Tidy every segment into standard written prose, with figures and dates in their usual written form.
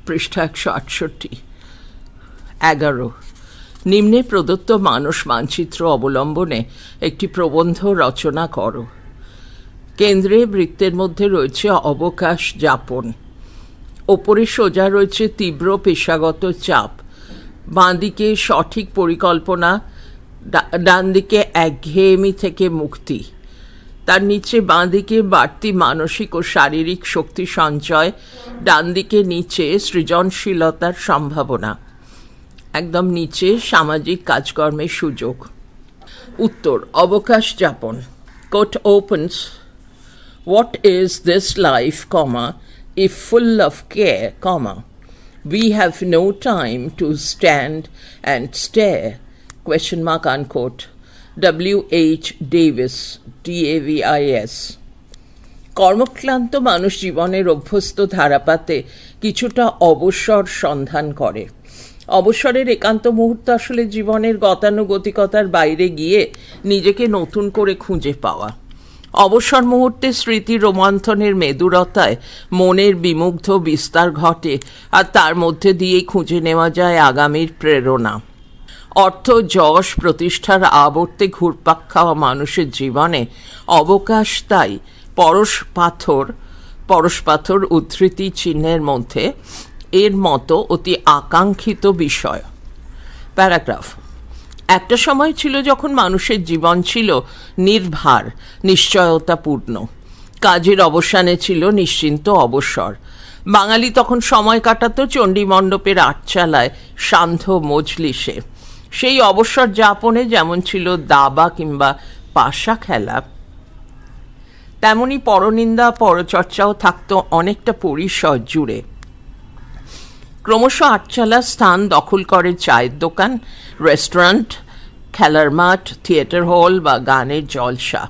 পৃষ্ঠা 168। 11 নিম্নে প্রদত্ত মানস মানচিত্র অবলম্বনে একটি প্রবন্ধ রচনা করো। কেন্দ্রে বৃত্তের মধ্যে রয়েছে অবকাশ যাপন, ওপরে সোজা রয়েছে তীব্র পেশাগত চাপ, বাঁদিকে সঠিক পরিকল্পনা, ডান দিকে একঘেয়েমি থেকে মুক্তি, তার নিচে বাঁদিকে বাড়তি মানসিক ও শারীরিক শক্তি সঞ্চয়, ডান দিকে নিচে সৃজনশীলতার সম্ভাবনা, একদম নিচে সামাজিক কাজকর্মের সুযোগ। উত্তর, অবকাশ যাপন। Quote opens, what is this life, if full of care, we have no time to stand and stare, ? W.H. Davis, DAVIS। কর্মক্লান্ত মানুষ জীবনের অভ্যস্ত ধারাপাতে কিছুটা অবসর সন্ধান করে। অবসরের একান্ত মুহূর্ত আসলে জীবনের গতানুগতিকতার বাইরে গিয়ে নিজেকে নতুন করে খুঁজে পাওয়া। অবসর মুহূর্তে স্মৃতি রোমন্থনের মেদুরতায় মনের বিমুগ্ধ বিস্তার ঘটে, আর তার মধ্যে দিয়েই খুঁজে নেওয়া যায় আগামীর প্রেরণা। অর্থ, যশ, প্রতিষ্ঠার আবর্তে ঘুরপাক খাওয়া মানুষের জীবনে অবকাশ তাই পরশ পাথর উদ্ধৃতি চিহ্নের মধ্যে এর মতো অতি আকাঙ্ক্ষিত বিষয়। প্যারাগ্রাফ। একটা সময় ছিল যখন মানুষের জীবন ছিল নির্ভার, নিশ্চয়তাপূর্ণ। কাজের অবসানে ছিল নিশ্চিন্ত অবসর। বাঙালি তখন সময় কাটাতো চণ্ডীমণ্ডপের আটচালায়, সান্ধ্য মজলিসে। সেই অবসর যাপনে যেমন ছিল দাবা কিংবা পাশা খেলা, তেমনি পরনিন্দা পরচর্চাও থাকতো অনেকটা পরিসর জুড়ে। ক্রমশ আটচালা স্থান দখল করে চায়ের দোকান, রেস্টুরেন্ট, খেলার মাঠ, থিয়েটার হল বা গানের জলসা।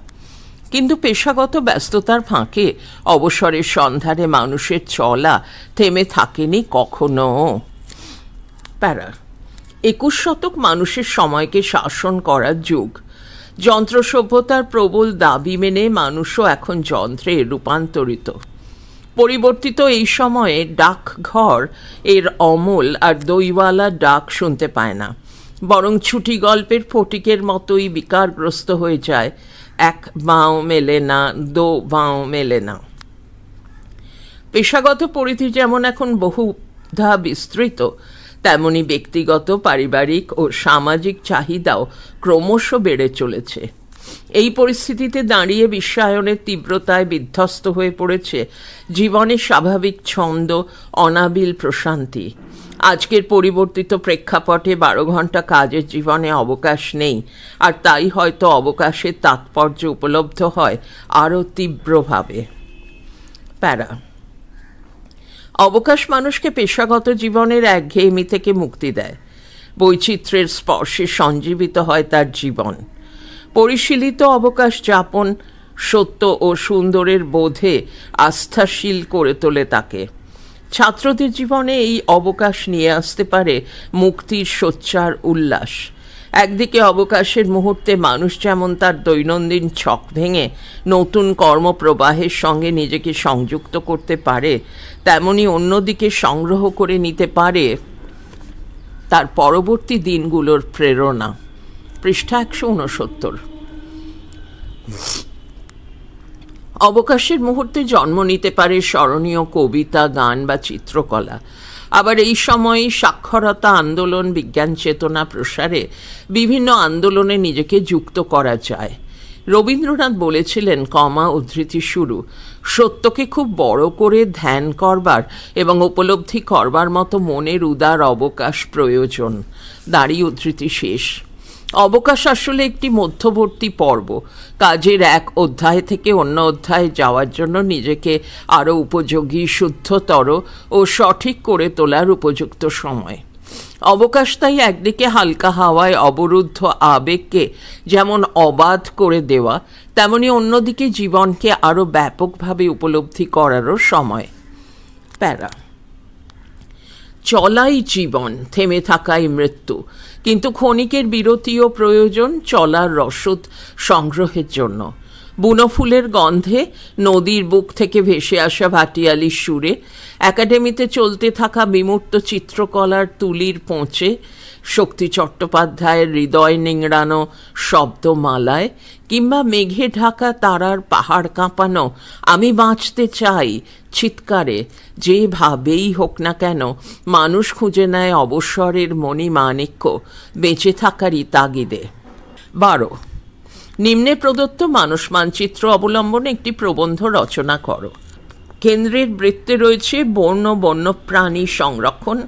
কিন্তু পেশাগত ব্যস্ততার ফাঁকে অবসরের সন্ধানে মানুষের চলা থেমে থাকেনি কখনো। 21 শতক মানুষের সময়কে শাসন করার যুগ। যন্ত্র সভ্যতার প্রবল দাবি মেনে মানুষও এখন যন্ত্রে রূপান্তরিত। পরিবর্তিত এই সময়ে ডাকঘর এর অমল আর দইওয়ালা ডাক শুনতে পায় না, বরং ছুটি গল্পের ফটিকের মতোই বিকারগ্রস্ত হয়ে যায়, এক বাঁও মেলে না, দো বাঁও মেলে না। পেশাগত পরিধি যেমন এখন বহুধা বিস্তৃত, তেমনি ব্যক্তিগত, পারিবারিক ও সামাজিক চাহিদাও ক্রমশ বেড়ে চলেছে। এই পরিস্থিতিতে দাঁড়িয়ে বিশ্বায়নের তীব্রতায় বিধ্বস্ত হয়ে পড়েছে জীবনের স্বাভাবিক ছন্দ, অনাবিল প্রশান্তি। আজকের পরিবর্তিত প্রেক্ষাপটে 12 ঘন্টা কাজের জীবনে অবকাশ নেই, আর তাই হয়তো অবকাশের তাৎপর্য উপলব্ধ হয় আরও তীব্রভাবে। অবকাশ মানুষকে পেশাগত জীবনের একঘেয়েমি থেকে মুক্তি দেয়। বৈচিত্র্যের স্পর্শে সঞ্জীবিত হয় তার জীবন। পরিশীলিত অবকাশ যাপন সত্য ও সুন্দরের বোধে আস্থাশীল করে তোলে তাকে। ছাত্রদের জীবনে এই অবকাশ নিয়ে আসতে পারে মুক্তির সোচ্চার উল্লাস। একদিকে অবকাশের মুহূর্তে মানুষ যেমন তার দৈনন্দিন ছক ভেঙে নতুন কর্মপ্রবাহের সঙ্গে নিজেকে সংযুক্ত করতে পারে, তেমনি অন্যদিকে সংগ্রহ করে নিতে পারে তার পরবর্তী দিনগুলোর প্রেরণা। পৃষ্ঠা 169। অবকাশের মুহূর্তে জন্ম নিতে পারে স্মরণীয় কবিতা, গান বা চিত্রকলা। আবার এই সময়ে সাক্ষরতা আন্দোলন, বিজ্ঞান চেতনা প্রসারে বিভিন্ন আন্দোলনে নিজেকে যুক্ত করা যায়। রবীন্দ্রনাথ বলেছিলেন, উদ্ধৃতি শুরু, সত্যকে খুব বড় করে ধ্যান করবার এবং উপলব্ধি করবার মতো মনের উদার অবকাশ প্রয়োজন। দাঁড়ি উদ্ধৃতি শেষ। অবকাশ আসলে একটি মধ্যবর্তী পর্ব, কাজের এক অধ্যায় থেকে অন্য অধ্যায়ে যাওয়ার জন্য নিজেকে আরও উপযোগী, শুদ্ধতর ও সঠিক করে তোলার উপযুক্ত সময়। অবকাশ তাই একদিকে হালকা হাওয়ায় অবরুদ্ধ আবেগকে যেমন অবাধ করে দেওয়া, তেমনি অন্যদিকে জীবনকে আরও ব্যাপকভাবে উপলব্ধি করারও সময়। চলাই জীবন, থেমে থাকাই মৃত্যু, কিন্তু ক্ষণিকের বিরতিও প্রয়োজন চলার রসদ সংগ্রহের জন্য। বুনো ফুলের গন্ধে, নদীর বুক থেকে ভেসে আসা ভাটিয়ালির সুরে, একাডেমিতে চলতে থাকা বিমূর্ত চিত্রকলার তুলির পোঁচে, শক্তি চট্টোপাধ্যায়ের হৃদয় নিংড়ানো শব্দমালায়, কিংবা মেঘে ঢাকা তারার পাহাড় কাঁপানো আমি বাঁচতে চাই চিৎকারে, যেভাবেই হোক না কেন মানুষ খুঁজে নেয় অবসরের মণিমাণিক্য বেঁচে থাকারই তাগিদে। 12. নিম্নে প্রদত্ত মানুষ মানচিত্র অবলম্বনে একটি প্রবন্ধ রচনা করো। কেন্দ্রের বৃত্তে রয়েছে বন্যপ্রাণী সংরক্ষণ,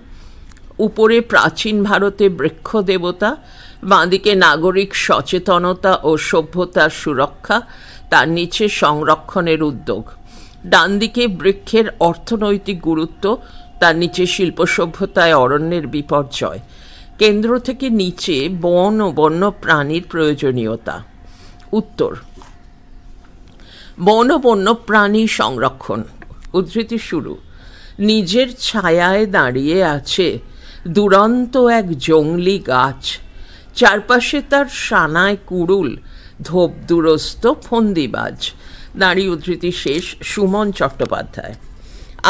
উপরে প্রাচীন ভারতে বৃক্ষ দেবতা, বাঁদিকে নাগরিক সচেতনতা ও সভ্যতার সুরক্ষা, তার নিচে সংরক্ষণের উদ্যোগ, ডান দিকে বৃক্ষের অর্থনৈতিক গুরুত্ব, তার নিচে শিল্প সভ্যতায় অরণ্যের বিপর্যয়, কেন্দ্র থেকে নিচে বন ও বন্যপ্রাণীর প্রয়োজনীয়তা। উত্তর: বন্যপ্রাণী সংরক্ষণ। উদ্ধৃতি শুরু। নিজের ছায়ায় দাঁড়িয়ে আছে দুরন্ত এক জংলি গাছ, চারপাশে তার সানায় কুড়ুল, ধোপ দুরস্ত ফন্দিবাজ। নারী উদ্ধৃতি শেষ। সুমন চট্টোপাধ্যায়।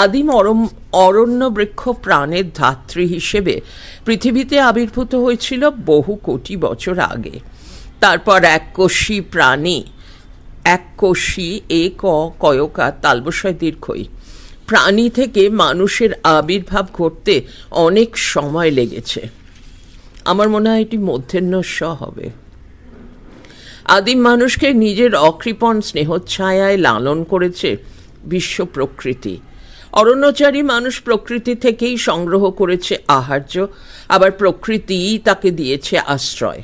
আদিম অরণ্য বৃক্ষ প্রাণের ধাত্রী হিসেবে পৃথিবীতে আবির্ভূত হয়েছিল বহু কোটি বছর আগে। তারপর এককোষী প্রাণী, এককোষী কয়কা তালবস্বয় দীর্ঘই, প্রাণী থেকে মানুষের আবির্ভাব ঘটতে অনেক সময় লেগেছে। আমার মনে হয় এটি মূর্ধন্য ষ হবে। আদিম মানুষকে নিজের অকৃপণ স্নেহচ্ছায়ায় লালন করেছে বিশ্ব প্রকৃতি। অরণ্যচারী মানুষ প্রকৃতি থেকেই সংগ্রহ করেছে আহার্য, আবার প্রকৃতিই তাকে দিয়েছে আশ্রয়।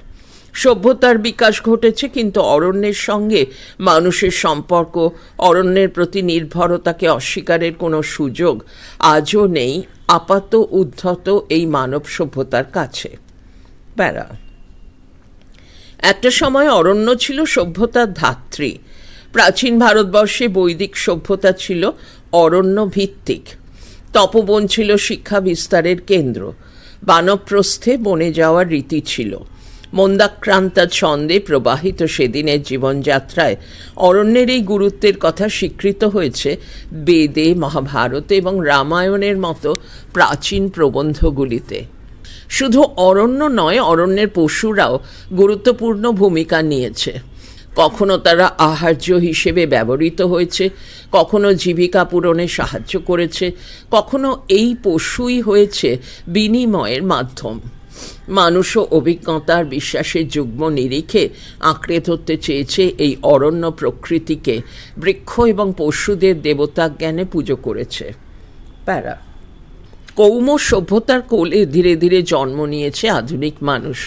সভ্যতার বিকাশ ঘটেছে, কিন্তু অরণ্যের সঙ্গে মানুষের সম্পর্ক, অরণ্যের প্রতি নির্ভরতাকে অস্বীকারের কোনো সুযোগ আজও নেই আপাত উদ্ধত এই মানব সভ্যতার কাছে। প্যারা। একটা সময় অরণ্য ছিল সভ্যতার ধাত্রী। প্রাচীন ভারতবর্ষে বৈদিক সভ্যতা ছিল অরণ্য ভিত্তিক। তপবন ছিল শিক্ষা বিস্তারের কেন্দ্র। বানপ্রস্থে বনে যাওয়ার রীতি ছিল। মন্দাক্রান্তা ছন্দে প্রবাহিত সেদিনের জীবনযাত্রায় অরণ্যের এই গুরুত্বের কথা স্বীকৃত হয়েছে বেদে, মহাভারতে এবং রামায়ণের মতো প্রাচীন প্রবন্ধগুলিতে। শুধু অরণ্য নয়, অরণ্যের পশুরাও গুরুত্বপূর্ণ ভূমিকা নিয়েছে। কখনো তারা আহার্য হিসেবে ব্যবহৃত হয়েছে, কখনো জীবিকা পূরণে সাহায্য করেছে, কখনো এই পশুই হয়েছে বিনিময়ের মাধ্যম। মানুষও অভিজ্ঞতার বিশ্বাসের যুগ্ম নিরিখে আঁকড়ে ধরতে চেয়েছে এই অরণ্য প্রকৃতিকে, বৃক্ষ এবং পশুদের দেবতা জ্ঞানে পুজো করেছে। প্যারা। কৌম সভ্যতার কোলে ধীরে ধীরে জন্ম নিয়েছে আধুনিক মানুষ।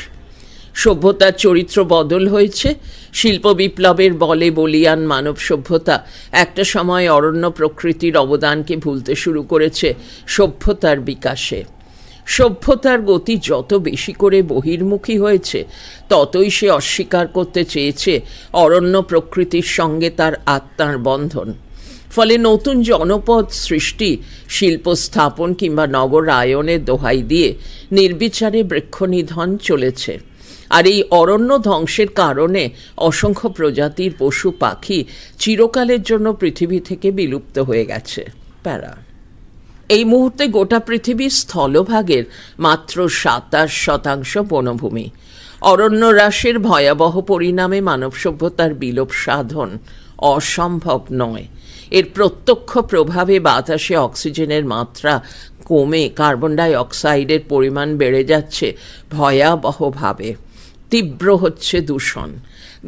সভ্যতার চরিত্র বদল হয়েছে। শিল্প বিপ্লবের বলে বলিয়ান মানব সভ্যতা একটা সময় অরণ্য প্রকৃতির অবদানকে ভুলতে শুরু করেছে সভ্যতার বিকাশে। সভ্যতার গতি যত বেশি করে বহির্মুখী হয়েছে, ততই সে অস্বীকার করতে চেয়েছে অরণ্য প্রকৃতির সঙ্গে তার আত্মার বন্ধন। ফলে নতুন জনপদ সৃষ্টি, শিল্প স্থাপন কিংবা নগরায়নের দোহাই দিয়ে নির্বিচারে বৃক্ষনিধন চলেছে। আর এই অরণ্য ধ্বংসের কারণে অসংখ্য প্রজাতির পশু পাখি চিরকালের জন্য পৃথিবী থেকে বিলুপ্ত হয়ে গেছে। প্যারা। এই মুহূর্তে গোটা পৃথিবীর স্থলভাগের মাত্র 27% বনভূমি। অরণ্য হ্রাসের ভয়াবহ পরিণামে মানব সভ্যতার বিলোপ সাধন অসম্ভব নয়। এর প্রত্যক্ষ প্রভাবে বাতাসে অক্সিজেনের মাত্রা কমে কার্বন ডাই অক্সাইডের পরিমাণ বেড়ে যাচ্ছে ভয়াবহভাবে। তীব্র হচ্ছে দূষণ।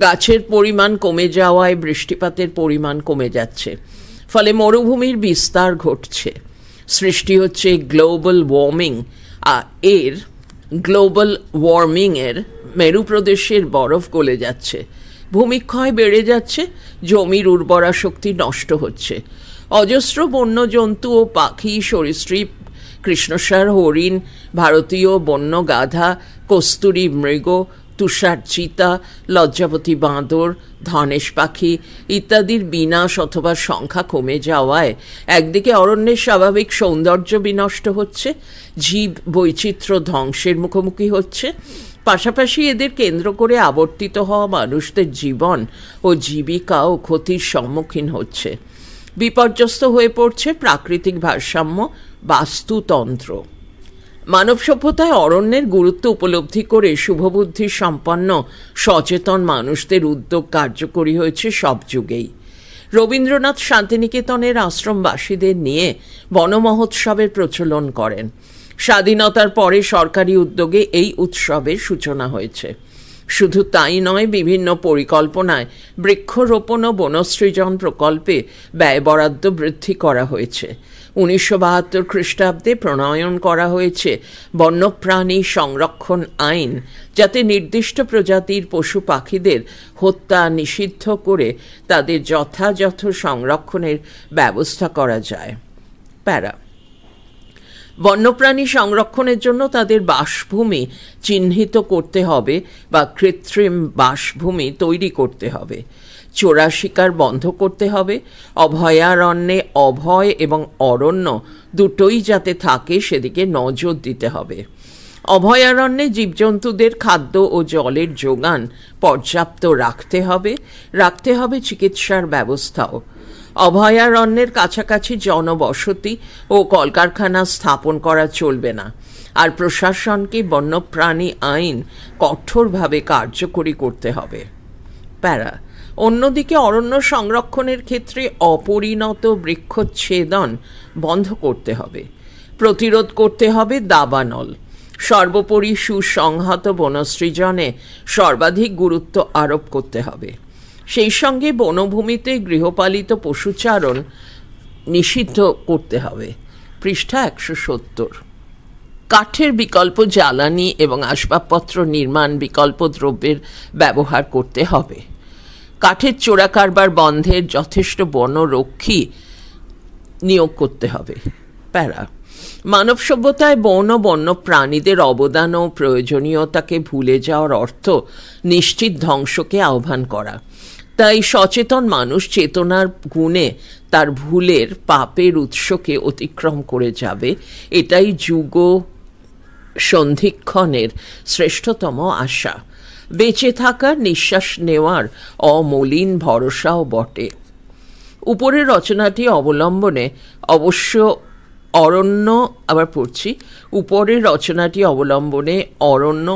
গাছের পরিমাণ কমে যাওয়ায় বৃষ্টিপাতের পরিমাণ কমে যাচ্ছে। ফলে মরুভূমির বিস্তার ঘটছে। সৃষ্টি হচ্ছে গ্লোবাল ওয়ার্মিংয়ের মেরু প্রদেশের বরফ গলে যাচ্ছে। ভূমিক্ষয় বেড়ে যাচ্ছে। জমির উর্বরা শক্তি নষ্ট হচ্ছে। অজস্র বন্য জন্তু ও পাখি, সরীসৃপ, কৃষ্ণসার হরিণ, ভারতীয় বন্য গাধা, কস্তুরী মৃগ, তুষার চিতা, লজ্জাবতী বাঁদর, ধনেশ পাখি ইত্যাদির বিনাশ অথবা সংখ্যা কমে যাওয়ায় একদিকে অরণ্যের স্বাভাবিক সৌন্দর্য বিনষ্ট হচ্ছে, জীব বৈচিত্র্য ধ্বংসের মুখোমুখি হচ্ছে, পাশাপাশি এদের কেন্দ্র করে আবর্তিত হওয়া মানুষদের জীবন ও জীবিকাও ক্ষতির সম্মুখীন হচ্ছে। বিপর্যস্ত হয়ে পড়ছে প্রাকৃতিক ভারসাম্য, বাস্তুতন্ত্র। মানব সভ্যতায় অরণ্যের গুরুত্ব উপলব্ধি করে শুভবুদ্ধি সম্পন্ন সচেতন মানুষদের উদ্যোগ কার্যকরী হয়েছে সব যুগেই। রবীন্দ্রনাথ শান্তিনিকেতনের আশ্রমবাসীদের নিয়ে বনমহোৎসবের প্রচলন করেন। স্বাধীনতার পরে সরকারি উদ্যোগে এই উৎসবের সূচনা হয়েছে। শুধু তাই নয়, বিভিন্ন পরিকল্পনায় বৃক্ষরোপণ ও বনসৃজন প্রকল্পে ব্যয় বরাদ্দ বৃদ্ধি করা হয়েছে। 1972 খ্রিস্টাব্দে প্রণয়ন করা হয়েছে বন্যপ্রাণী সংরক্ষণ আইন, যাতে নির্দিষ্ট প্রজাতির পশু পাখিদের হত্যা নিষিদ্ধ করে তাদের যথাযথ সংরক্ষণের ব্যবস্থা করা যায়। প্যারা, বন্যপ্রাণী সংরক্ষণের জন্য তাদের বাসভূমি চিহ্নিত করতে হবে বা কৃত্রিম বাসভূমি তৈরি করতে হবে। চোরা শিকার বন্ধ করতে হবে। অভয়ারণ্যে অভয় এবং অরণ্য দুটোই যাতে থাকে সেদিকে নজর দিতে হবে। অভয়ারণ্যে জীবজন্তুদের খাদ্য ও জলের যোগান পর্যাপ্ত রাখতে হবে চিকিৎসার ব্যবস্থাও। অভয়ারণ্যের কাছাকাছি জনবসতি ও কলকারখানা স্থাপন করা চলবে না। আর প্রশাসনকে বন্যপ্রাণী আইন কঠোরভাবে কার্যকরী করতে হবে। প্যারা, অন্যদিকে অরণ্য সংরক্ষণের ক্ষেত্রে অপরিণত বৃক্ষচ্ছেদন বন্ধ করতে হবে। প্রতিরোধ করতে হবে দাবানল। সর্বোপরি সুসংহত বনসৃজনে সর্বাধিক গুরুত্ব আরোপ করতে হবে। সেই সঙ্গে বনভূমিতে গৃহপালিত পশুচারণ নিষিদ্ধ করতে হবে। পৃষ্ঠা 170। কাঠের বিকল্প জ্বালানি এবং আসবাবপত্র নির্মাণ বিকল্প দ্রব্যের ব্যবহার করতে হবে। কাঠের চোরা কারবার বন্ধের যথেষ্ট বনরক্ষী নিয়োগ করতে হবে। প্যারা, মানব সভ্যতায় বন ও বন্য প্রাণীদের অবদান ও প্রয়োজনীয়তাকে ভুলে যাওয়ার অর্থ নিশ্চিত ধ্বংসকে আহ্বান করা। তাই সচেতন মানুষ চেতনার গুণে তার ভুলের পাপের উৎসকে অতিক্রম করে যাবে, এটাই যুগ সন্ধিক্ষণের শ্রেষ্ঠতম আশা। বেঁচে থাকার, নিঃশ্বাস নেওয়ার অমলিন ভরসাও বটে। উপরের রচনাটি অবলম্বনে অবশ্য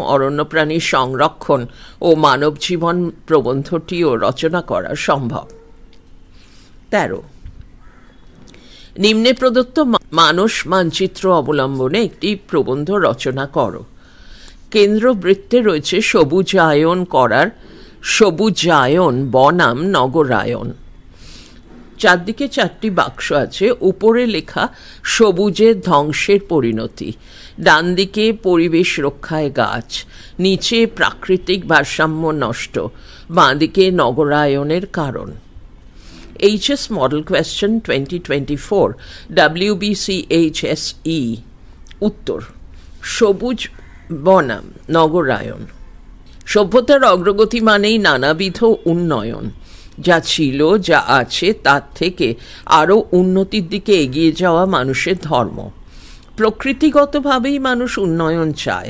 অরণ্যপ্রাণী সংরক্ষণ ও মানব জীবন প্রবন্ধটিও রচনা করা সম্ভব। 13, নিম্নে প্রদত্ত মানস মানচিত্র অবলম্বনে একটি প্রবন্ধ রচনা করো। কেন্দ্রবৃত্তে রয়েছে সবুজায়ন বনাম নগরায়ন। চারদিকে 4টি বাক্স আছে। উপরে লেখা সবুজের ধ্বংসের পরিণতি, ডান দিকে পরিবেশ রক্ষায় গাছ, নিচে প্রাকৃতিক ভারসাম্য নষ্ট, বাঁ দিকে নগরায়নের কারণ। HS model question 2024 WBCHSE। উত্তর: সবুজ বনাম নগরায়ন। সভ্যতার অগ্রগতি মানেই নানাবিধ উন্নয়ন। যা ছিল, যা আছে, তার থেকে আরও উন্নতির দিকে এগিয়ে যাওয়া মানুষের ধর্ম। প্রকৃতিগতভাবেই মানুষ উন্নয়ন চায়।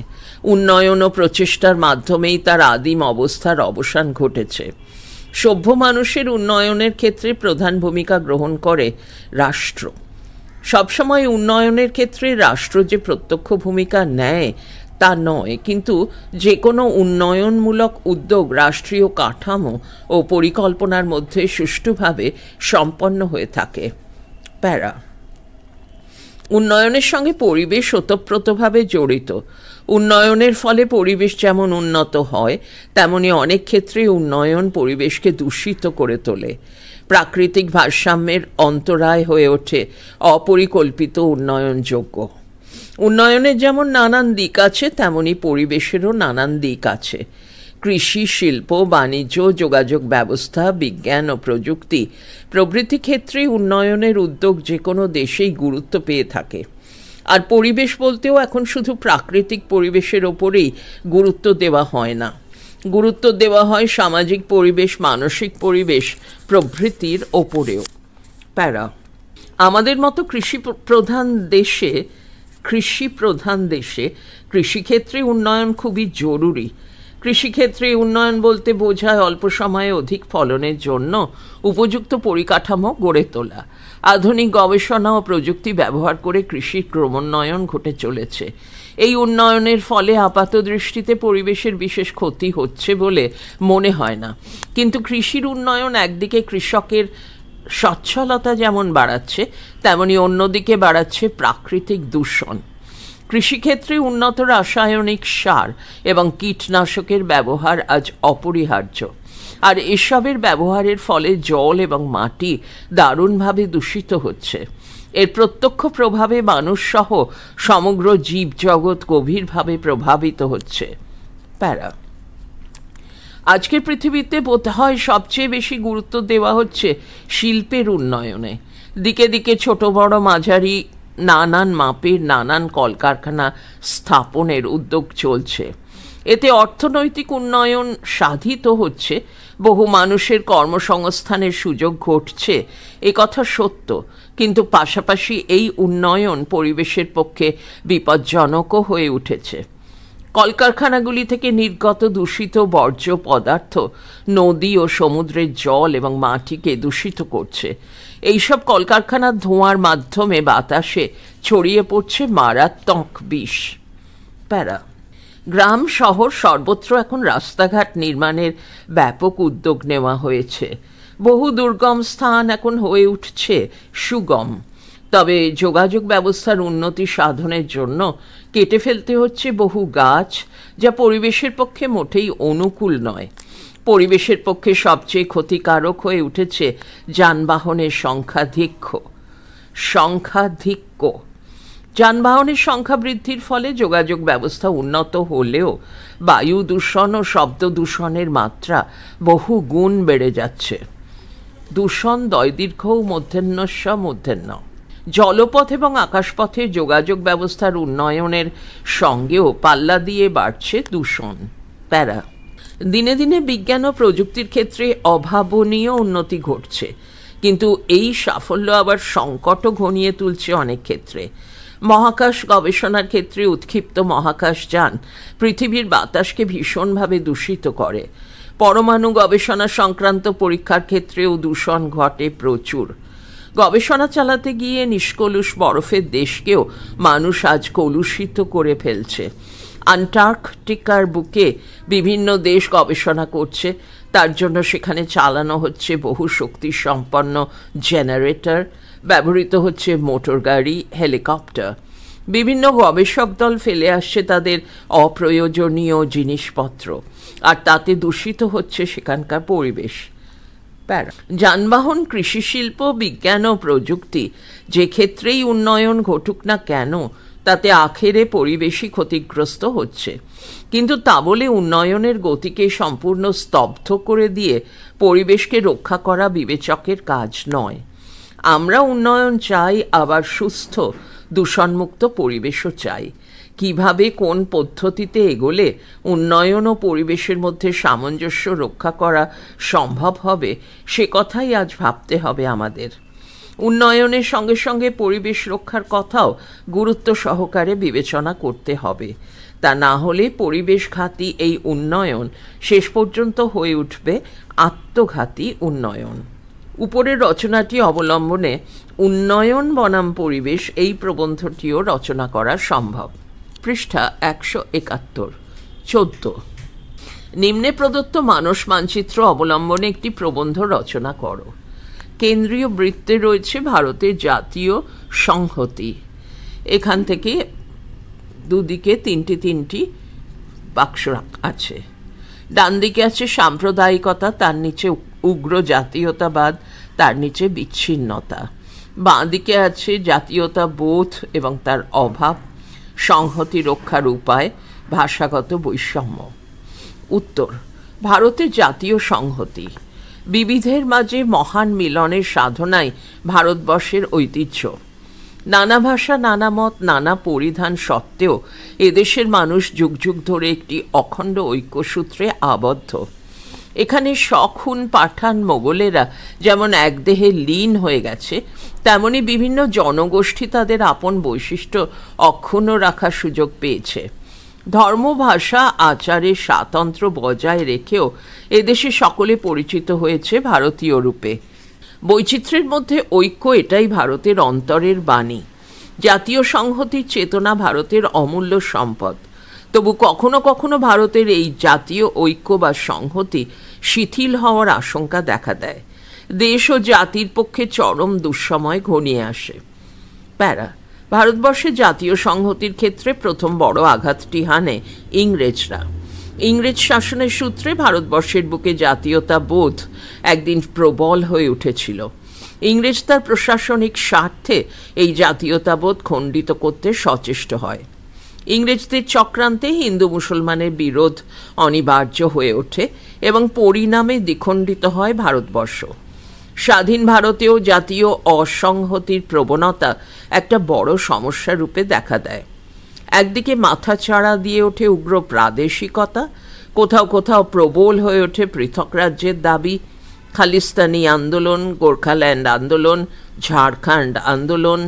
উন্নয়ন ও প্রচেষ্টার মাধ্যমেই তার আদিম অবস্থার অবসান ঘটেছে। সভ্য মানুষের উন্নয়নের ক্ষেত্রে প্রধান ভূমিকা গ্রহণ করে রাষ্ট্র। সবসময় উন্নয়নের ক্ষেত্রে রাষ্ট্র যে প্রত্যক্ষ ভূমিকা নেয় তা নয়, কিন্তু যে কোনো উন্নয়নমূলক উদ্যোগ রাষ্ট্রীয় কাঠামো ও পরিকল্পনার মধ্যে সুষ্ঠুভাবে সম্পন্ন হয়ে থাকে। প্যারা, উন্নয়নের সঙ্গে পরিবেশ ওতপ্রোতভাবে জড়িত। উন্নয়নের ফলে পরিবেশ যেমন উন্নত হয়, তেমনি অনেক ক্ষেত্রে উন্নয়ন পরিবেশকে দূষিত করে তোলে। প্রাকৃতিক ভারসাম্যের অন্তরায় হয়ে ওঠে অপরিকল্পিত উন্নয়নযোগ্য। উন্নয়নের যেমন নানান দিক আছে, তেমনি পরিবেশেরও নানান দিক আছে। কৃষি, শিল্প, বাণিজ্য, যোগাযোগ ব্যবস্থা, বিজ্ঞান ও প্রযুক্তি প্রভৃতি ক্ষেত্রে উন্নয়নের উদ্যোগ যে কোনো দেশেই গুরুত্ব পেয়ে থাকে। আর পরিবেশ বলতেও এখন শুধু প্রাকৃতিক পরিবেশের ওপরেই গুরুত্ব দেওয়া হয় না। গুরুত্ব দেওয়া হয় সামাজিক পরিবেশ, মানসিক পরিবেশ প্রভৃতির ওপরেও। প্যারা, আমাদের মতো কৃষিপ্রধান দেশে কৃষিক্ষেত্রে উন্নয়ন খুবই জরুরি। কৃষিক্ষেত্রে উন্নয়ন বলতে বোঝায় অল্প সময়ে অধিক ফলনের জন্য উপযুক্ত পরিকাঠামো গড়ে তোলা। আধুনিক গবেষণা ও প্রযুক্তি ব্যবহার করে কৃষির ক্রমোন্নয়ন ঘটে চলেছে। এই উন্নয়নের ফলে আপাত দৃষ্টিতে পরিবেশের বিশেষ ক্ষতি হচ্ছে বলে মনে হয় না, কিন্তু কৃষির উন্নয়ন একদিকে কৃষকের সচ্ছলতা যেমন বাড়াচ্ছে, তেমনি অন্যদিকে বাড়াচ্ছে প্রাকৃতিক দূষণ। কৃষিক্ষেত্রে উন্নত রাসায়নিক সার এবং কীটনাশকের ব্যবহার আজ অপরিহার্য, আর এসবের ব্যবহারের ফলে জল এবং মাটি দারুণভাবে দূষিত হচ্ছে। এর প্রত্যক্ষ প্রভাবে মানুষসহ সমগ্র জীবজগৎ গভীরভাবে প্রভাবিত হচ্ছে। প্যারা, আজকের পৃথিবীতে বোধহয় সবচেয়ে বেশি গুরুত্ব দেওয়া হচ্ছে শিল্পের উন্নয়নে। দিকে দিকে ছোট বড় মাঝারি নানান মাপের নানান কলকারখানা স্থাপনের উদ্যোগ চলছে। এতে অর্থনৈতিক উন্নয়ন সাধিত হচ্ছে, বহু মানুষের কর্মসংস্থানের সুযোগ ঘটছে, একথা সত্য, কিন্তু পাশাপাশি এই উন্নয়ন পরিবেশের পক্ষে বিপজ্জনকও হয়ে উঠেছে। কলকারখানাগুলি থেকে নির্গত দূষিত বর্জ্য পদার্থ নদী ও সমুদ্রের জল এবং মাটিকে দূষিত করছে। এইসব কলকারখানার ধোঁয়ার মাধ্যমে বাতাসে ছড়িয়ে পড়ছে মারাত্মক বিষ। প্যারা, গ্রাম শহর সর্বত্র এখন রাস্তাঘাট নির্মাণের ব্যাপক উদ্যোগ নেওয়া হয়েছে। বহু দুর্গম স্থান এখন হয়ে উঠছে সুগম। তবে যোগাযোগ ব্যবস্থার উন্নতি সাধনের জন্য কেটে ফেলতে হচ্ছে বহু গাছ, যা পরিবেশের পক্ষে মোটেই অনুকূল নয়। পরিবেশের পক্ষে সবচেয়ে ক্ষতিকারক হয়ে উঠেছে যানবাহনের সংখ্যাধিক্য। যানবাহনের সংখ্যা বৃদ্ধির ফলে যোগাযোগ ব্যবস্থা উন্নত হলেও বায়ু দূষণ ও শব্দ দূষণের মাত্রা বহু গুণ বেড়ে যাচ্ছে। দূষণ দয়দীর্ঘ মূর্ধন্যস্য মূর্ধন্য। জলপথ এবং আকাশপথের যোগাযোগ ব্যবস্থার উন্নয়নের সঙ্গেও পাল্লা দিয়ে বাড়ছে দূষণ। প্যারা, দিনে দিনে বিজ্ঞান ও প্রযুক্তির ক্ষেত্রে অভাবনীয় উন্নতি ঘটছে, কিন্তু এই সাফল্য আবার সংকটও ঘনিয়ে তুলছে অনেক ক্ষেত্রে। মহাকাশ গবেষণার ক্ষেত্রে উৎক্ষিপ্ত মহাকাশযান পৃথিবীর বাতাসকে ভীষণভাবে দূষিত করে। পরমাণু গবেষণা সংক্রান্ত পরীক্ষার ক্ষেত্রেও দূষণ ঘটে প্রচুর। গবেষণা চালাতে গিয়ে নিষ্কলুষ বরফের দেশকেও মানুষ আজ কলুষিত করে ফেলছে। আন্টার্কটিকার বুকে বিভিন্ন দেশ গবেষণা করছে, তার জন্য সেখানে চালানো হচ্ছে বহু শক্তি সম্পন্ন জেনারেটর, ব্যবহৃত হচ্ছে মোটর গাড়ি, হেলিকপ্টার। বিভিন্ন গবেষক দল ফেলে আসছে তাদের অপ্রয়োজনীয় জিনিসপত্র, আর তাতে দূষিত হচ্ছে সেখানকার পরিবেশ। যানবাহন, কৃষি শিল্প, বিজ্ঞান ও প্রযুক্তি যে ক্ষেত্রেই উন্নয়ন ঘটুক না কেন, তাতে আখেরে পরিবেশই ক্ষতিগ্রস্ত হচ্ছে। কিন্তু তা বলে উন্নয়নের গতিকে সম্পূর্ণ স্তব্ধ করে দিয়ে পরিবেশকে রক্ষা করা বিবেচকের কাজ নয়। আমরা উন্নয়ন চাই, আবার সুস্থ দূষণমুক্ত পরিবেশও চাই। কিভাবে কোন পদ্ধতিতে এগোলে উন্নয়ন ও পরিবেশের মধ্যে সামঞ্জস্য রক্ষা করা সম্ভব হবে, সে কথাই আজ ভাবতে হবে আমাদের। উন্নয়নের সঙ্গে সঙ্গে পরিবেশ রক্ষার কথাও গুরুত্ব সহকারে বিবেচনা করতে হবে। তা না হলে পরিবেশঘাতী এই উন্নয়ন শেষ পর্যন্ত হয়ে উঠবে আত্মঘাতী উন্নয়ন। উপরের রচনাটি অবলম্বনে উন্নয়ন বনাম পরিবেশ এই প্রবন্ধটিও রচনা করা সম্ভব। পৃষ্ঠা 171। 14। নিম্নে প্রদত্ত মানস মানচিত্র অবলম্বনে একটি প্রবন্ধ রচনা করো। কেন্দ্রীয় বৃত্তে রয়েছে ভারতের জাতীয় সংহতি। এখান থেকে দুদিকে তিনটি বাক্স আছে। ডান দিকে আছে সাম্প্রদায়িকতা, তার নিচে উগ্র জাতীয়তাবাদ, তার নিচে বিচ্ছিন্নতা। বাঁ দিকে আছে জাতীয়তা বোধ এবং তার অভাব, সংহতি রক্ষার উপায়, ভাষাগত বৈষম্য। উত্তর: ভারতের জাতীয় সংহতি। বিবিধের মাঝে মহান মিলনের সাধনাই ভারতবর্ষের ঐতিহ্য। নানা ভাষা, নানা মত, নানা পরিধান সত্ত্বেও এদেশের মানুষ যুগ যুগ ধরে একটি অখণ্ড ঐক্যসূত্রে আবদ্ধ। এখানে শখুন পাঠান মোগলেরা যেমন এক দেহে লীন হয়ে গেছে, তেমনি বিভিন্ন জনগোষ্ঠী তাদের আপন বৈশিষ্ট্য অক্ষুণ্ণ রাখার সুযোগ পেয়েছে। ধর্ম, ভাষা, আচারের স্বাতন্ত্র্য বজায় রেখেও এদেশে সকলে পরিচিত হয়েছে ভারতীয় রূপে। বৈচিত্র্যের মধ্যে ঐক্য, এটাই ভারতের অন্তরের বাণী। জাতীয় সংহতির চেতনা ভারতের অমূল্য সম্পদ। তবু কখনো কখনো ভারতের এই জাতীয় ঐক্য বা সংহতি শিথিল হওয়ার আশঙ্কা দেখা দেয়। দেশ ও জাতির পক্ষে চরম দুঃসময় ঘনিয়ে আসে। প্যারা, ভারতবর্ষের জাতীয় সংহতির ক্ষেত্রে প্রথম বড় আঘাতটি হানে ইংরেজরা। ইংরেজ শাসনের সূত্রে ভারতবর্ষের বুকে জাতীয়তা বোধ একদিন প্রবল হয়ে উঠেছিল। ইংরেজ তার প্রশাসনিক স্বার্থে এই জাতীয়তাবোধ খণ্ডিত করতে সচেষ্ট হয়। ইংরেজদের চক্রান্তে হিন্দু মুসলমানের বিরোধ অনিবার্য হয়ে ওঠে এবং পরিণামে দ্বিখণ্ডিত হয় ভারতবর্ষ। স্বাধীন ভারতেও জাতীয় অসংহতির প্রবণতা একটা বড় সমস্যা রূপে দেখা দেয়। একদিকে মাথাচাড়া দিয়ে ওঠে উগ্র প্রাদেশিকতা, কোথাও কোথাও প্রবল হয়ে ওঠে পৃথক রাজ্যের দাবি। খালিস্তানি আন্দোলন, গোর্খাল্যান্ড আন্দোলন, ঝাড়খণ্ড আন্দোলন,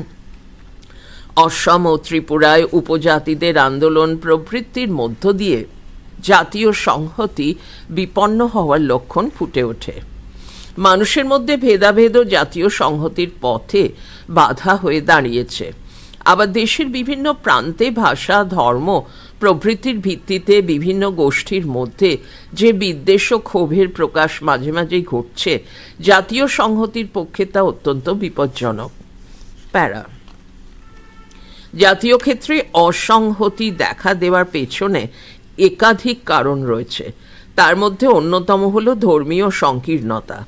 অসম ও ত্রিপুরায় উপজাতিদের আন্দোলন প্রভৃতির মধ্য দিয়ে জাতীয় সংহতি বিপন্ন হওয়ার লক্ষণ ফুটে ওঠে। মানুষের মধ্যে ভেদাভেদও জাতীয় সংহতির পথে বাধা হয়ে দাঁড়িয়েছে। আবার দেশের বিভিন্ন প্রান্তে ভাষা, ধর্ম প্রভৃতির ভিত্তিতে বিভিন্ন গোষ্ঠীর মধ্যে যে বিদ্বেষ ও ক্ষোভের প্রকাশ মাঝে মাঝেই ঘটছে, জাতীয় সংহতির পক্ষে তা অত্যন্ত বিপজ্জনক। প্যারা, জাতীয় ক্ষেত্রে অসংহতি দেখা দেওয়ার পেছনে একাধিক কারণ রয়েছে। তার মধ্যে অন্যতম হল ধর্মীয় সংকীর্ণতা।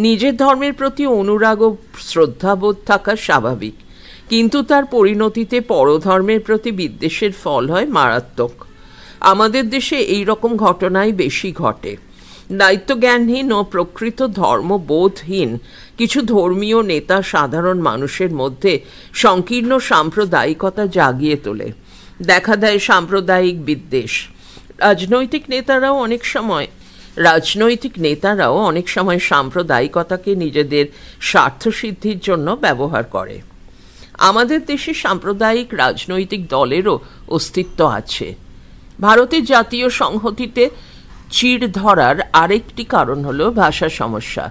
নিজের ধর্মের প্রতি অনুরাগ ও শ্রদ্ধাবোধ থাকা স্বাভাবিক, কিন্তু তার পরিণতিতে পরধর্মের প্রতি বিদ্বেষের ফল হয় মারাত্মক। আমাদের দেশে এই রকম ঘটনাই বেশি ঘটে। দায়িত্বজ্ঞানহীন ও প্রকৃত ধর্মবোধহীন কিছু ধর্মীয় নেতা সাধারণ মানুষের মধ্যে সংকীর্ণ সাম্প্রদায়িকতা জাগিয়ে তোলে। দেখা দেয় সাম্প্রদায়িক বিদ্বেষ। রাজনৈতিক নেতারাও অনেক সময় সাম্প্রদায়িকতাকে নিজেদের স্বার্থসিদ্ধির জন্য ব্যবহার করে। আমাদের দেশে সাম্প্রদায়িক রাজনৈতিক দলেরও অস্তিত্ব আছে। ভারতের জাতীয় সংহতিতে চিড় ধরার আরেকটি কারণ হলো ভাষা সমস্যা।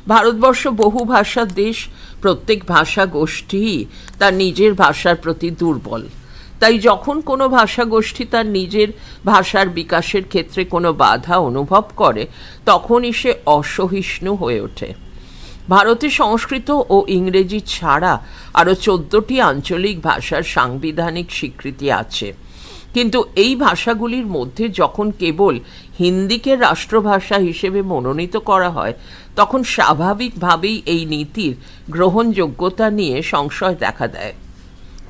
ভারতবর্ষ বহু ভাষার দেশ। প্রত্যেক ভাষা গোষ্ঠীই তার নিজের ভাষার প্রতি দুর্বল। তাই যখন কোনো ভাষা গোষ্ঠী তার নিজের ভাষার বিকাশের ক্ষেত্রে কোনো বাধা অনুভব করে, তখনই সে অসহিষ্ণু হয়ে ওঠে। ভারতে সংস্কৃত ও ইংরেজি ছাড়া আরও 14টি আঞ্চলিক ভাষার সাংবিধানিক স্বীকৃতি আছে। কিন্তু এই ভাষাগুলির মধ্যে যখন কেবল হিন্দিকে রাষ্ট্রভাষা হিসেবে মনোনীত করা হয়, তখন স্বাভাবিকভাবেই এই নীতির গ্রহণযোগ্যতা নিয়ে সংশয় দেখা দেয়।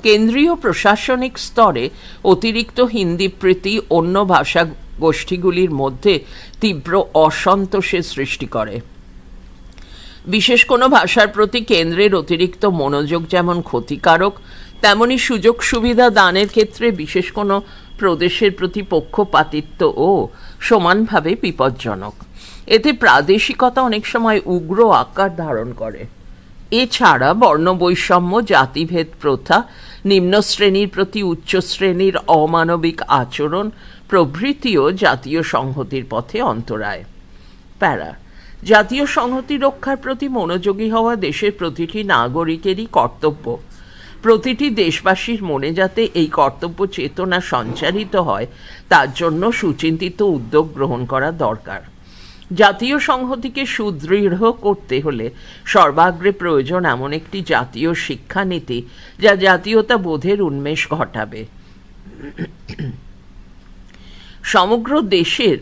কেন্দ্রীয় প্রশাসনিক স্তরে অতিরিক্ত হিন্দি প্রীতি অন্য ভাষা গোষ্ঠীগুলির মধ্যে তীব্র অসন্তোষের সৃষ্টি করে। বিশেষ কোনো ভাষার প্রতি কেন্দ্রের অতিরিক্ত মনোযোগ যেমন ক্ষতিকারক, তেমনি সুযোগ সুবিধা দানের ক্ষেত্রে বিশেষ কোনো প্রদেশের প্রতি পক্ষপাতিত্বও সমানভাবে বিপজ্জনক। এতে প্রাদেশিকতা অনেক সময় উগ্র আকার ধারণ করে। এছাড়া বর্ণবৈষম্য, জাতিভেদ প্রথা, নিম্ন শ্রেণীর প্রতি উচ্চ শ্রেণীর অমানবিক আচরণ প্রভৃতিও জাতীয় সংহতির পথে অন্তরায়। প্যারা, জাতীয় সংহতি রক্ষার প্রতি মনোযোগী হওয়া দেশের প্রতিটি নাগরিকেরই কর্তব্য। প্রতিটি দেশবাসীর মনে যাতে এই কর্তব্য চেতনা সঞ্চারিত হয়, তার জন্য সুচিন্তিত উদ্যোগ গ্রহণ করা দরকার। জাতীয় সংহতিকে সুদৃঢ় করতে হলে সর্বাগ্রে প্রয়োজন এমন একটি জাতীয় শিক্ষানীতি যা জাতীয়তা বোধের উন্মেষ ঘটাবে। সমগ্র দেশের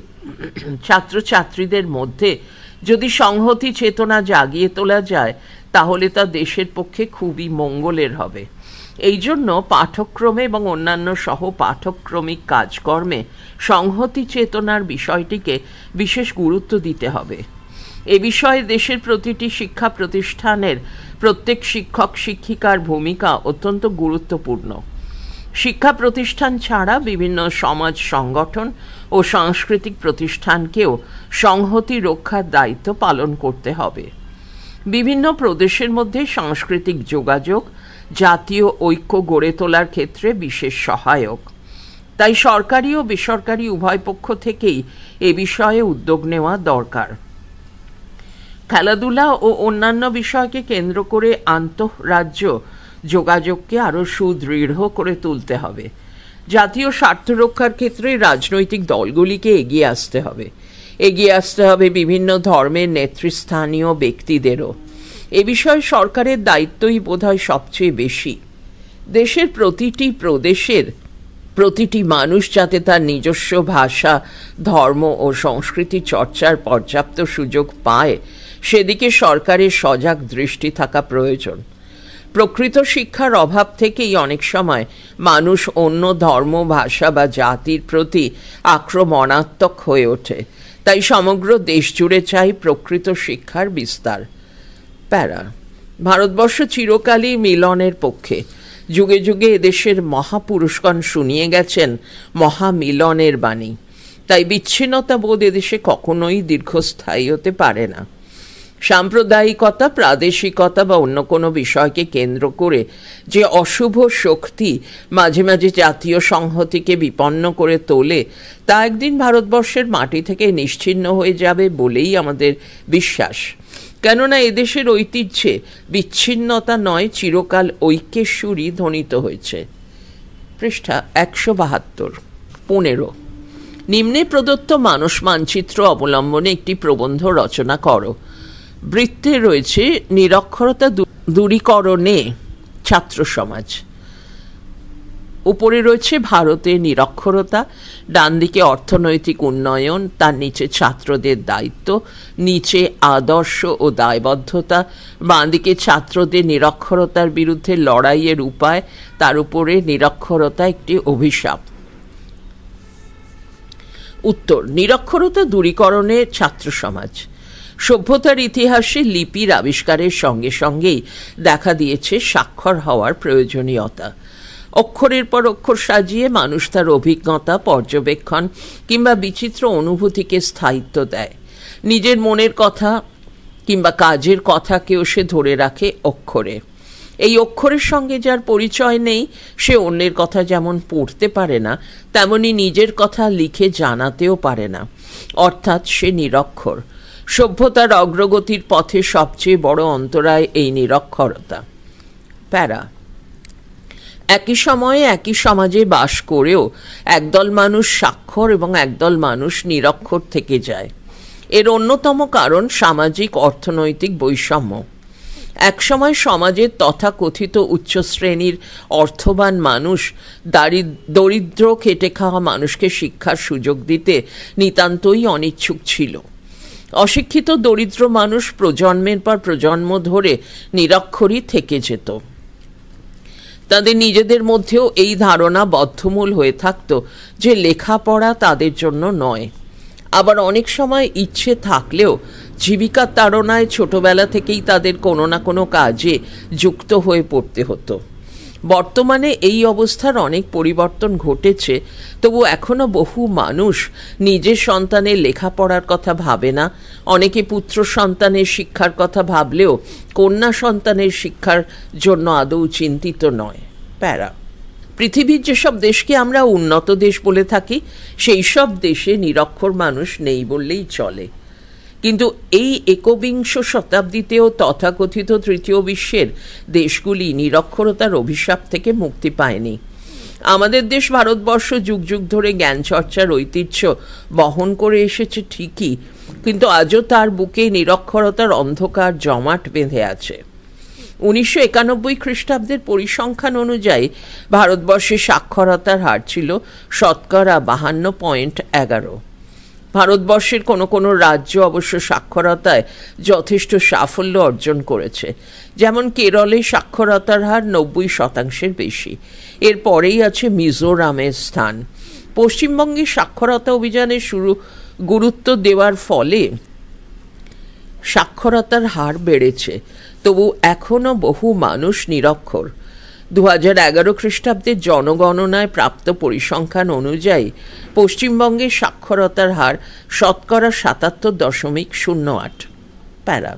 ছাত্রছাত্রীদের মধ্যে যদি সংহতি চেতনা জাগিয়ে তোলা যায়, তাহলে তা দেশের পক্ষে খুবই মঙ্গলের হবে। এই জন্য পাঠ্যক্রমে এবং অন্যান্য সহ পাঠ্যক্রমিক কাজকর্মে সংহতি চেতনার বিষয়টিকে বিশেষ গুরুত্ব দিতে হবে। এ বিষয়ে দেশের প্রতিটি শিক্ষা প্রতিষ্ঠানের প্রত্যেক শিক্ষক শিক্ষিকার ভূমিকা অত্যন্ত গুরুত্বপূর্ণ। শিক্ষা প্রতিষ্ঠান ছাড়া বিভিন্ন সমাজ সংগঠন ও সাংস্কৃতিক প্রতিষ্ঠানকেও সংহতি রক্ষার দায়িত্ব পালন করতে হবে। বিভিন্ন প্রদেশের মধ্যে সাংস্কৃতিক যোগাযোগ জাতীয় ঐক্য গড়ে তোলার ক্ষেত্রে বিশেষ সহায়ক। তাই সরকারি ও বেসরকারি উভয় পক্ষ থেকেই এ বিষয়ে উদ্যোগ নেওয়া দরকার। খেলাধুলা ও অন্যান্য বিষয়কে কেন্দ্র করে আন্তঃরাজ্য যোগাযোগকে আরও সুদৃঢ় করে তুলতে হবে। জাতীয় স্বার্থ রক্ষার ক্ষেত্রে রাজনৈতিক দলগুলিকে এগিয়ে আসতে হবে বিভিন্ন ধর্মের নেতৃস্থানীয় ব্যক্তিদেরও। এ বিষয়ে সরকারের দায়িত্বই বোধহয় সবচেয়ে বেশি। দেশের প্রতিটি প্রদেশের প্রতিটি মানুষ যাতে তার নিজস্ব ভাষা, ধর্ম ও সংস্কৃতি চর্চার পর্যাপ্ত সুযোগ পায়, সেদিকে সরকারের সজাগ দৃষ্টি থাকা প্রয়োজন। প্রকৃত শিক্ষার অভাব থেকেই অনেক সময় মানুষ অন্য ধর্ম, ভাষা বা জাতির প্রতি আক্রমণাত্মক হয়ে ওঠে। তাই সমগ্র দেশ জুড়ে চাই প্রকৃত শিক্ষার বিস্তার। প্যারা। ভারতবর্ষ চিরকালই মিলনের পক্ষে। যুগে যুগে এদেশের মহাপুরুষগণ শুনিয়ে গেছেন মহামিলনের বাণী। তাই বিচ্ছিন্নতা বোধ এদেশে কখনোই দীর্ঘস্থায়ী হতে পারে না। সাম্প্রদায়িকতা, প্রাদেশিকতা বা অন্য কোনো বিষয়কে কেন্দ্র করে যে অশুভ শক্তি মাঝে মাঝে জাতীয় সংহতিকে বিপন্ন করে তোলে, তা একদিন ভারতবর্ষের মাটি থেকে নিশ্চিহ্ন হয়ে যাবে বলেই আমাদের বিশ্বাস। কেননা এদেশের ঐতিহ্যে বিচ্ছিন্নতা নয়, চিরকাল ঐক্যের সুরই ধ্বনিত হয়েছে। পৃষ্ঠা 172। 15। নিম্নে প্রদত্ত মানস মানচিত্র অবলম্বনে একটি প্রবন্ধ রচনা করো। বৃত্তে রয়েছে নিরক্ষরতা দূরীকরণে ছাত্র সমাজ। উপরে রয়েছে ভারতের নিরক্ষরতা, ডান দিকে অর্থনৈতিক উন্নয়ন, তার নিচে ছাত্রদের দায়িত্ব, নিচে আদর্শ ও দায়বদ্ধতা, বাঁ দিকে ছাত্রদের নিরক্ষরতার বিরুদ্ধে লড়াইয়ের উপায়, তার উপরে নিরক্ষরতা একটি অভিশাপ। উত্তর। নিরক্ষরতা দূরীকরণে ছাত্র সমাজ। সভ্যতার ইতিহাসে লিপির আবিষ্কারের সঙ্গে সঙ্গেই দেখা দিয়েছে স্বাক্ষর হওয়ার প্রয়োজনীয়তা। অক্ষরের পর অক্ষর সাজিয়ে মানুষ তার অভিজ্ঞতা, পর্যবেক্ষণ কিংবা বিচিত্র অনুভূতিকে স্থায়িত্ব দেয়। নিজের মনের কথা কিংবা কাজের কথাকেও সে ধরে রাখে অক্ষরে। এই অক্ষরের সঙ্গে যার পরিচয় নেই, সে অন্যের কথা যেমন পড়তে পারে না, তেমনি নিজের কথা লিখে জানাতেও পারে না, অর্থাৎ সে নিরক্ষর। সভ্যতার অগ্রগতির পথে সবচেয়ে বড় অন্তরায় এই নিরক্ষরতা। প্যারা। একই সময়ে একই সমাজে বাস করেও একদল মানুষ স্বাক্ষর এবং একদল মানুষ নিরক্ষর থেকে যায়। এর অন্যতম কারণ সামাজিক অর্থনৈতিক বৈষম্য। একসময় সমাজের তথাকথিত উচ্চ শ্রেণীর অর্থবান মানুষ দরিদ্র খেটে খাওয়া মানুষকে শিক্ষার সুযোগ দিতে নিতান্তই অনিচ্ছুক ছিল। অশিক্ষিত দরিদ্র মানুষ প্রজন্মের পর প্রজন্ম ধরে নিরক্ষরই থেকে যেত। তাদের নিজেদের মধ্যেও এই ধারণা বদ্ধমূল হয়ে থাকত যে লেখাপড়া তাদের জন্য নয়। আবার অনেক সময় ইচ্ছে থাকলেও জীবিকার তাড়নায় ছোটবেলা থেকেই তাদের কোনো না কোনো কাজে যুক্ত হয়ে পড়তে হতো। বর্তমানে এই অবস্থার অনেক পরিবর্তন ঘটেছে, তবু এখনও বহু মানুষ নিজের সন্তানের লেখাপড়ার কথা ভাবে না। অনেকে পুত্র সন্তানের শিক্ষার কথা ভাবলেও কন্যা সন্তানের শিক্ষার জন্য আদৌ চিন্তিত নয়। প্যারা। পৃথিবীর যেসব দেশকে আমরা উন্নত দেশ বলে থাকি, সেই সব দেশে নিরক্ষর মানুষ নেই বললেই চলে। কিন্তু এই একবিংশ শতাব্দীতেও তথাকথিত তৃতীয় বিশ্বের দেশগুলি নিরক্ষরতার অভিশাপ থেকে মুক্তি পায়নি। আমাদের দেশ ভারতবর্ষ যুগ যুগ ধরে জ্ঞান চর্চার ঐতিহ্য বহন করে এসেছে ঠিকই, কিন্তু আজও তার বুকে নিরক্ষরতার অন্ধকার জমাট বেঁধে আছে। 1991 খ্রিস্টাব্দের পরিসংখ্যান অনুযায়ী ভারতবর্ষে সাক্ষরতার হার ছিল 52.11। ভারতবর্ষের কোনো কোনো রাজ্য অবশ্য সাক্ষরতায় যথেষ্ট সাফল্য অর্জন করেছে। যেমন কেরলে সাক্ষরতার হার 90% বেশি। এর পরেই আছে মিজোরামের স্থান। পশ্চিমবঙ্গে সাক্ষরতা অভিযানের গুরুত্ব দেওয়ার ফলে সাক্ষরতার হার বেড়েছে, তবু এখনও বহু মানুষ নিরক্ষর। 2011 খ্রিস্টাব্দের জনগণনায় প্রাপ্ত পরিসংখ্যান অনুযায়ী পশ্চিমবঙ্গের সাক্ষরতার হার 77.08%। প্যারা।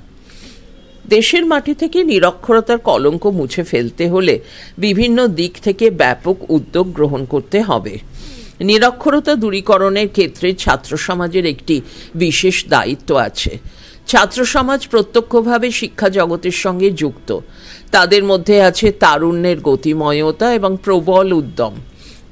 দেশের মাটি থেকে নিরক্ষরতার কলঙ্ক মুছে ফেলতে হলে বিভিন্ন দিক থেকে ব্যাপক উদ্যোগ গ্রহণ করতে হবে। নিরক্ষরতা দূরীকরণের ক্ষেত্রে ছাত্র সমাজের একটি বিশেষ দায়িত্ব আছে। ছাত্র সমাজ প্রত্যক্ষভাবে শিক্ষা জগতের সঙ্গে যুক্ত। তাদের মধ্যে আছে তারুণ্যের গতিময়তা এবং প্রবল উদ্যম।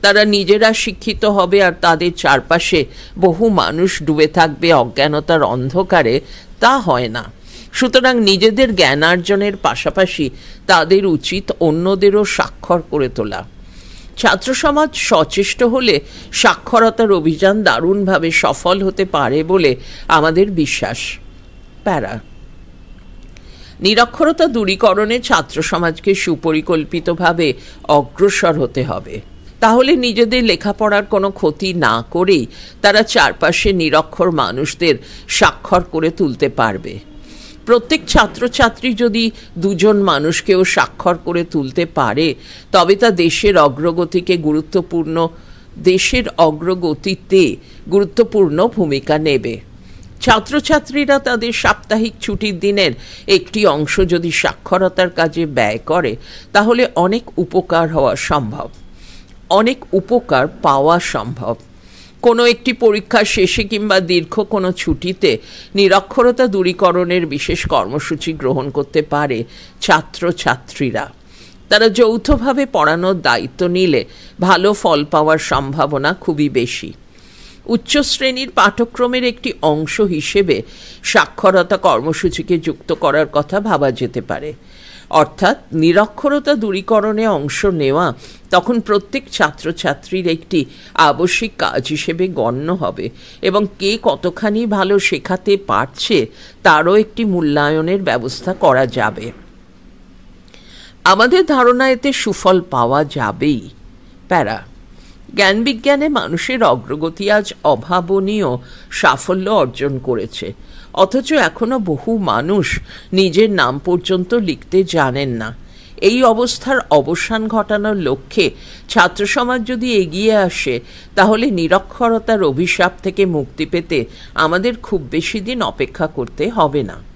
তারা নিজেরা শিক্ষিত হবে আর তাদের চারপাশে বহু মানুষ ডুবে থাকবে অজ্ঞানতার অন্ধকারে, তা হয় না। সুতরাং নিজেদের জ্ঞানার্জনের পাশাপাশি তাদের উচিত অন্যদেরও সাক্ষর করে তোলা। ছাত্র সমাজ সচেষ্ট হলে সাক্ষরতার অভিযান দারুণভাবে সফল হতে পারে বলে আমাদের বিশ্বাস। প্যারা। নিরক্ষরতা দূরীকরণে ছাত্র সমাজকে সুপরিকল্পিতভাবে অগ্রসর হতে হবে। তাহলে নিজেদের লেখাপড়ার কোনো ক্ষতি না করেই তারা চারপাশে নিরক্ষর মানুষদের সাক্ষর করে তুলতে পারবে। প্রত্যেক ছাত্রছাত্রী যদি দুজন মানুষকেও সাক্ষর করে তুলতে পারে, তবে তা দেশের অগ্রগতিতে গুরুত্বপূর্ণ ভূমিকা নেবে। ছাত্রছাত্রীরা তাদের সাপ্তাহিক ছুটির দিনের একটি অংশ যদি সাক্ষরতার কাজে ব্যয় করে, তাহলে অনেক উপকার পাওয়া সম্ভব। কোনো একটি পরীক্ষার শেষে কিংবা দীর্ঘ কোনো ছুটিতে নিরক্ষরতা দূরীকরণের বিশেষ কর্মসূচি গ্রহণ করতে পারে ছাত্রছাত্রীরা। তারা যৌথভাবে পড়ানোর দায়িত্ব নিলে ভালো ফল পাওয়ার সম্ভাবনা খুবই বেশি। উচ্চ শ্রেণীর পাঠ্যক্রমের একটি অংশ হিসেবে সাক্ষরতা কর্মসূচিকে যুক্ত করার কথা ভাবা যেতে পারে। অর্থাৎ নিরক্ষরতা দূরীকরণে অংশ নেওয়া তখন প্রত্যেক ছাত্রছাত্রীর একটি আবশ্যিক কাজ হিসেবে গণ্য হবে এবং কে কতখানি ভালো শেখাতে পারছে তারও একটি মূল্যায়নের ব্যবস্থা করা যাবে। আমাদের ধারণা এতে সুফল পাওয়া যাবেই। প্যারা। জ্ঞান বিজ্ঞানে মানুষের অগ্রগতি আজ অভাবনীয় সাফল্য অর্জন করেছে, অথচ এখনো বহু মানুষ নিজের নাম পর্যন্ত লিখতে জানেন না। এই অবস্থার অবসান ঘটানোর লক্ষ্যে ছাত্র সমাজ যদি এগিয়ে আসে, তাহলে নিরক্ষরতার অভিশাপ থেকে মুক্তি পেতে আমাদের খুব বেশি দিন অপেক্ষা করতে হবে না।